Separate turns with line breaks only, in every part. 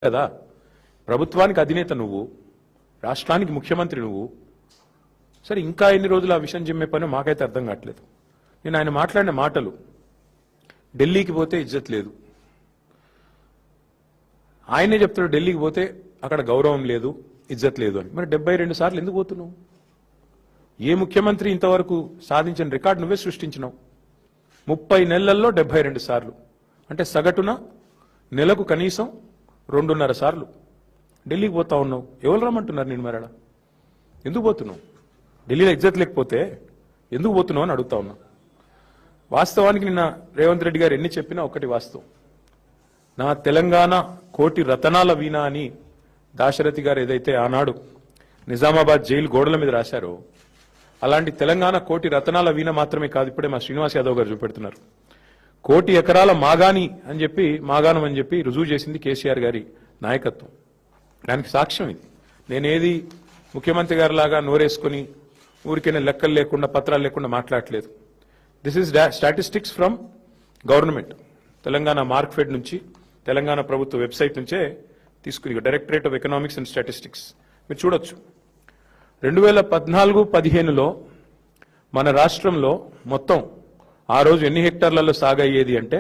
కదా ప్రభుత్వానికి అధినేత నువ్వు, రాష్ట్రానికి ముఖ్యమంత్రి నువ్వు. సరే ఇంకా ఎన్ని రోజులు ఆ విషయం జిమ్మే పని మాకైతే అర్థం కావట్లేదు. నేను ఆయన మాట్లాడిన మాటలు, ఢిల్లీకి పోతే ఇజ్జత్ లేదు, ఆయనే చెప్తాడు ఢిల్లీకి పోతే అక్కడ గౌరవం లేదు, ఇజ్జత్ లేదు అని. మరి 72 సార్లు ఎందుకు పోతున్నావు? ఏ ముఖ్యమంత్రి ఇంతవరకు సాధించిన రికార్డు నువ్వే సృష్టించినావు. 30 నెలల్లో 72 సార్లు అంటే సగటున నెలకు కనీసం 2.5 సార్లు ఢిల్లీకి పోతా ఉన్నావు. ఎవరు రమ్మంటున్నారు నేను? మరడా ఎందుకు పోతున్నావు? ఢిల్లీలో ఇజ్జత్ లేకపోతే ఎందుకు పోతున్నావు అని అడుగుతా ఉన్నా. వాస్తవానికి నిన్న రేవంత్ రెడ్డి గారు ఎన్ని చెప్పినా ఒకటి వాస్తవం. నా తెలంగాణ కోటి రతనాల వీణ అని దాశరథి గారు ఏదైతే ఆనాడు నిజామాబాద్ జైలు గోడల మీద రాశారో, అలాంటి తెలంగాణ కోటి రతనాల వీణ మాత్రమే కాదు, ఇప్పుడే మా శ్రీనివాస్ యాదవ్ గారు చూపెడుతున్నారు. 1 కోటి ఎకరాల మాగాణం అని చెప్పి రుజువు చేసింది కేసీఆర్ గారి నాయకత్వం. దానికి సాక్ష్యం ఇది. నేనేది ముఖ్యమంత్రి గారి లాగా నోరేసుకుని ఊరికైనా లెక్కలు లేకుండా పత్రాలు లేకుండా మాట్లాడలేదు. This is statistics from government. Telangana Markfed నుంచి, తెలంగాణ ప్రభుత్వ వెబ్సైట్ నుంచే తీసుకుని, directorate of economics and statistics మీరు చూడొచ్చు. 2014-15లో మన రాష్ట్రంలో మొత్తం ఆ రోజు ఎన్ని హెక్టార్లలో సాగు అయ్యేది అంటే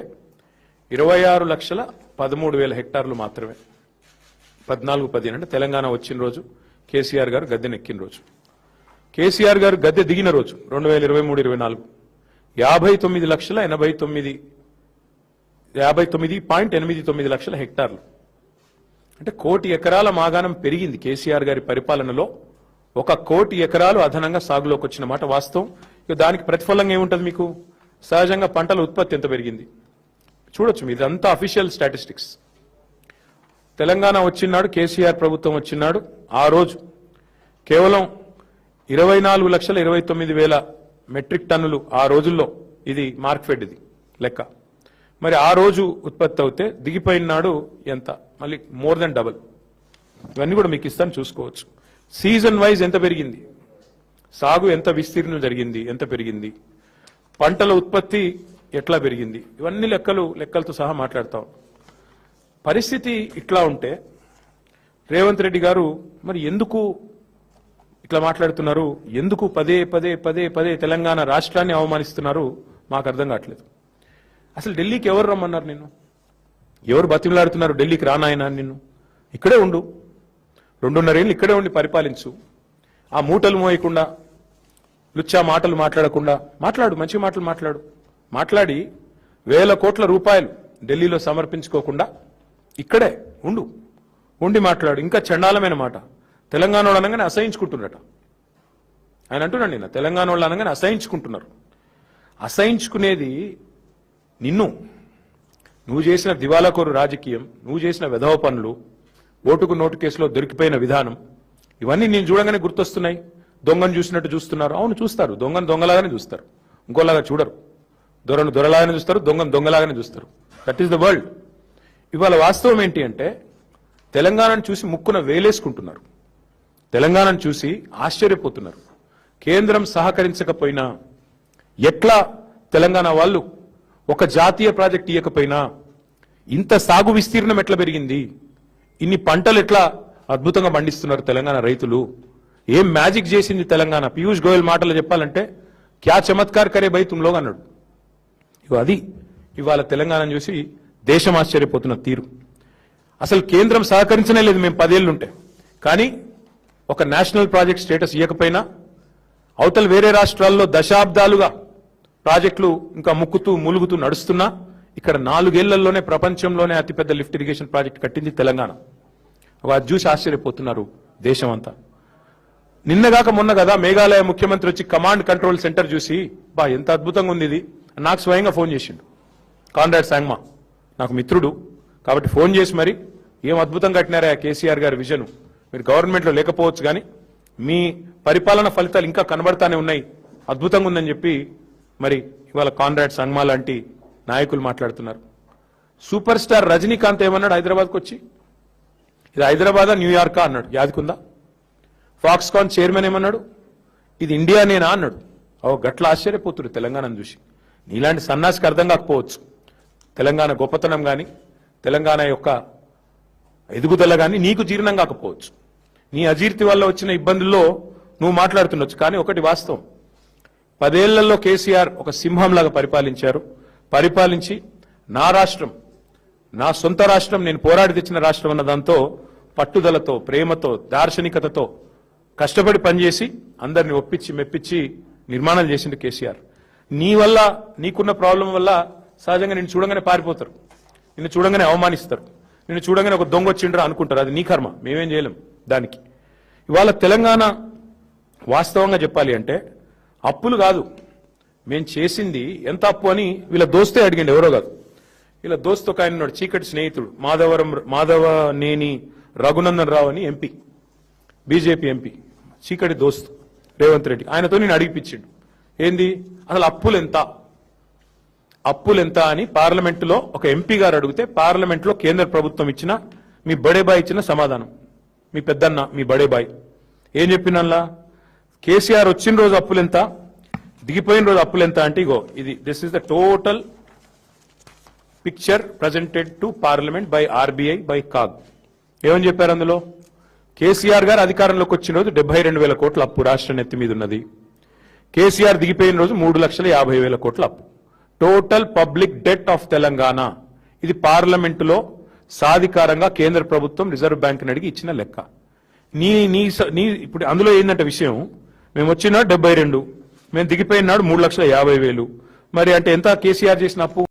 26,13,000 హెక్టార్లు మాత్రమే. 14-15 అంటే తెలంగాణ వచ్చిన రోజు, కేసీఆర్ గారు గద్దెనెక్కిన రోజు. కేసీఆర్ గారు గద్దె దిగిన రోజు 2023-24 59.89 లక్షల హెక్టార్లు అంటే 1 కోటి ఎకరాల మాగాణం పెరిగింది. కేసీఆర్ గారి పరిపాలనలో 1 కోటి ఎకరాలు అదనంగా సాగులోకి వచ్చిన మాట వాస్తవం. ఇక దానికి ప్రతిఫలంగా ఏముంటుంది మీకు? సహజంగా పంటల ఉత్పత్తి ఎంత పెరిగింది చూడొచ్చు. మీరు ఇదంతా అఫీషియల్ స్టాటిస్టిక్స్. తెలంగాణ వచ్చినాడు, కేసీఆర్ ప్రభుత్వం వచ్చినాడు, ఆ రోజు కేవలం 24,29,000 మెట్రిక్ టన్నులు ఆ రోజుల్లో, ఇది మార్క్ఫెడ్ ఇది లెక్క. మరి ఆ రోజు ఉత్పత్తి అవుతే దిగిపోయిన నాడు ఎంత? మళ్ళీ మోర్ దెన్ డబుల్. ఇవన్నీ కూడా మీకు ఇస్తాను, చూసుకోవచ్చు. సీజన్ వైజ్ ఎంత పెరిగింది, సాగు ఎంత విస్తీర్ణం జరిగింది, ఎంత పెరిగింది, పంటల ఉత్పత్తి ఎట్లా పెరిగింది, ఇవన్నీ లెక్కలతో సహా మాట్లాడతాం. పరిస్థితి ఇట్లా ఉంటే రేవంత్ రెడ్డి గారు మరి ఎందుకు ఇట్లా మాట్లాడుతున్నారు? ఎందుకు పదే పదే తెలంగాణ రాష్ట్రాన్ని అవమానిస్తున్నారు? మాకు అర్థం కావట్లేదు. అసలు ఢిల్లీకి ఎవరు రమ్మన్నారు నిన్ను? ఎవరు బతిమలాడుతున్నారు ఢిల్లీకి రానాయనా? నిన్ను ఇక్కడే ఉండు, 2.5 ఏళ్ళు ఇక్కడే ఉండి పరిపాలించు. ఆ మూటలు మోయకుండా, లుచ్చా మాటలు మాట్లాడకుండా మాట్లాడు, మంచి మాటలు మాట్లాడి 1,000 కోట్ల రూపాయలు ఢిల్లీలో సమర్పించుకోకుండా ఇక్కడే ఉండి మాట్లాడు. ఇంకా చండాలమైన మాట, తెలంగాణ వాళ్ళు అనగానే అసహించుకుంటున్నట. ఆయన అంటున్నాడు నిన్న, తెలంగాణ వాళ్ళు అనగానే అసహించుకుంటున్నారు. అసహించుకునేది నువ్వు చేసిన దివాలాకోరు రాజకీయం, నువ్వు చేసిన వెధవ పనులు, ఓటుకు నోటు కేసులో దొరికిపోయిన విధానం, ఇవన్నీ నేను చూడగానే గుర్తొస్తున్నాయి. దొంగను చూసినట్టు చూస్తున్నారు. అవును, చూస్తారు. దొంగను దొంగలాగానే చూస్తారు, ఇంకోలాగా చూడరు. దొరను దొరలాగానే చూస్తారు, దొంగను దొంగలాగానే చూస్తారు. That is the world. ఇవాళ వాస్తవం ఏంటి అంటే తెలంగాణను చూసి ముక్కున వేలేసుకుంటున్నారు, తెలంగాణను చూసి ఆశ్చర్యపోతున్నారు. కేంద్రం సహకరించకపోయినా, ఎట్లా తెలంగాణ వాళ్ళు ఒక జాతీయ ప్రాజెక్ట్ ఇవ్వకపోయినా ఇంత సాగు విస్తీర్ణం ఎట్లా పెరిగింది, ఇన్ని పంటలు ఎట్లా అద్భుతంగా పండిస్తున్నారు తెలంగాణ రైతులు, ఏం మ్యాజిక్ చేసింది తెలంగాణ. పీయూష్ గోయల్ మాటలు చెప్పాలంటే క్యా చమత్కార్ కరే బై తుమ్ లోగ్ అన్నాడు. అది ఇవాళ తెలంగాణను చూసి దేశం ఆశ్చర్యపోతున్న తీరు. అసలు కేంద్రం సహకరించనే లేదు మేము 10 ఏళ్లుంటే. కానీ ఒక నేషనల్ ప్రాజెక్ట్ స్టేటస్ ఇవ్వకపోయినా, అవతల వేరే రాష్ట్రాల్లో దశాబ్దాలుగా ప్రాజెక్టులు ఇంకా ములుగుతూ నడుస్తున్నా, ఇక్కడ 4 ఏళ్లలోనే ప్రపంచంలోనే అతిపెద్ద లిఫ్ట్ ఇరిగేషన్ ప్రాజెక్ట్ కట్టింది తెలంగాణ. అది చూసి ఆశ్చర్యపోతున్నారు దేశం అంతా. నిన్నగాక మొన్న కదా మేఘాలయ ముఖ్యమంత్రి వచ్చి కమాండ్ కంట్రోల్ సెంటర్ చూసి, ఎంత అద్భుతంగా ఉంది ఇది, నాకు స్వయంగా ఫోన్ చేసిండు. కాన్రాడ్ సాంగ్మా నాకు మిత్రుడు కాబట్టి ఫోన్ చేసి, మరి ఏం అద్భుతంగా కట్టినారా కేసీఆర్ గారి విజన్, మీరు గవర్నమెంట్లో లేకపోవచ్చు కానీ మీ పరిపాలన ఫలితాలు ఇంకా కనబడతానే ఉన్నాయి, అద్భుతంగా ఉందని చెప్పి మరి ఇవాళ కాన్రాడ్ సాంగ్మా లాంటి నాయకులు మాట్లాడుతున్నారు. సూపర్ స్టార్ రజనీకాంత్ ఏమన్నాడు హైదరాబాద్కి వచ్చి, ఇది హైదరాబాదా న్యూయార్కా అన్నాడు, యాదికుందా? ఫాక్స్కాన్ చైర్మన్ ఏమన్నాడు, ఇది ఇండియానేనా అన్నాడు. గట్ల ఆశ్చర్యపోతున్నారు తెలంగాణను చూసి. నీలాంటి సన్నాసికి అర్థం కాకపోవచ్చు తెలంగాణ గొప్పతనం కానీ, తెలంగాణ యొక్క ఎదుగుదల కానీ నీకు జీర్ణం కాకపోవచ్చు. నీ అజీర్తి వల్ల వచ్చిన ఇబ్బందుల్లో నువ్వు మాట్లాడుతుండొచ్చు. కానీ ఒకటి వాస్తవం, 10 ఏళ్లలో కేసీఆర్ ఒక సింహంలాగా పరిపాలించి నా రాష్ట్రం, నా సొంత రాష్ట్రం, నేను పోరాడి తెచ్చిన రాష్ట్రం అన్న దాంతో పట్టుదలతో, ప్రేమతో, దార్శనికతతో కష్టపడి పనిచేసి అందరిని ఒప్పించి మెప్పించి నిర్మాణాలు చేసిండు కేసీఆర్. నీ వల్ల, నీకున్న ప్రాబ్లం వల్ల సహజంగా నిన్ను చూడంగానే పారిపోతారు, నిన్ను చూడంగానే అవమానిస్తారు, నిన్ను చూడంగానే ఒక దొంగ వచ్చిండ్రా అనుకుంటారు. అది నీ కర్మ, మేమేం చేయలేం దానికి. ఇవాళ తెలంగాణ వాస్తవంగా చెప్పాలి అంటే అప్పులు కాదు, మేం చేసింది ఎంత అప్పు అని వీళ్ళ దోస్తే అడిగిండు, ఎవరో కాదు. వీళ్ళ దోస్తు ఒక ఆయన ఉన్నాడు, చీకటి స్నేహితుడు, మాధవనేని రఘునందన్ రావు అని ఎంపీ, బీజేపీ ఎంపీ, చీకటి దోస్తు రేవంత్ రెడ్డి. ఆయనతో నేను అడిగిపించిండు, ఏంది అసలు అప్పులెంత అని పార్లమెంటులో ఒక ఎంపీ గారు అడిగితే పార్లమెంట్లో కేంద్ర ప్రభుత్వం ఇచ్చిన, మీ బడేబాయ్ ఇచ్చిన సమాధానం, మీ పెద్దన్న, మీ బడేబాయ్ ఏం చెప్పినల్లా, కేసీఆర్ వచ్చిన రోజు అప్పులెంత, దిగిపోయిన రోజు అప్పులెంత అంటే ఇగో ఇది, this is the total picture presented to parliament by RBI by CAG. ఏమని చెప్పారు అందులో, కేసీఆర్ గారు అధికారంలోకి వచ్చిన రోజు 72,000 కోట్ల అప్పు రాష్ట్రం ఎత్తి మీద ఉన్నది. కేసీఆర్ దిగిపోయిన రోజు 3,50,000 కోట్ల అప్పు. Total public det of Telangana. ఇది పార్లమెంటులో సాధికారంగా కేంద్ర ప్రభుత్వం రిజర్వ్ బ్యాంక్ అడిగి ఇచ్చిన లెక్క. నీ ఇప్పుడు అందులో ఏంటంటే విషయం, మేము వచ్చిన 72, మేము దిగిపోయిన నాడు 3,50,000. మరి అంటే ఎంత కేసీఆర్ చేసిన అప్పు?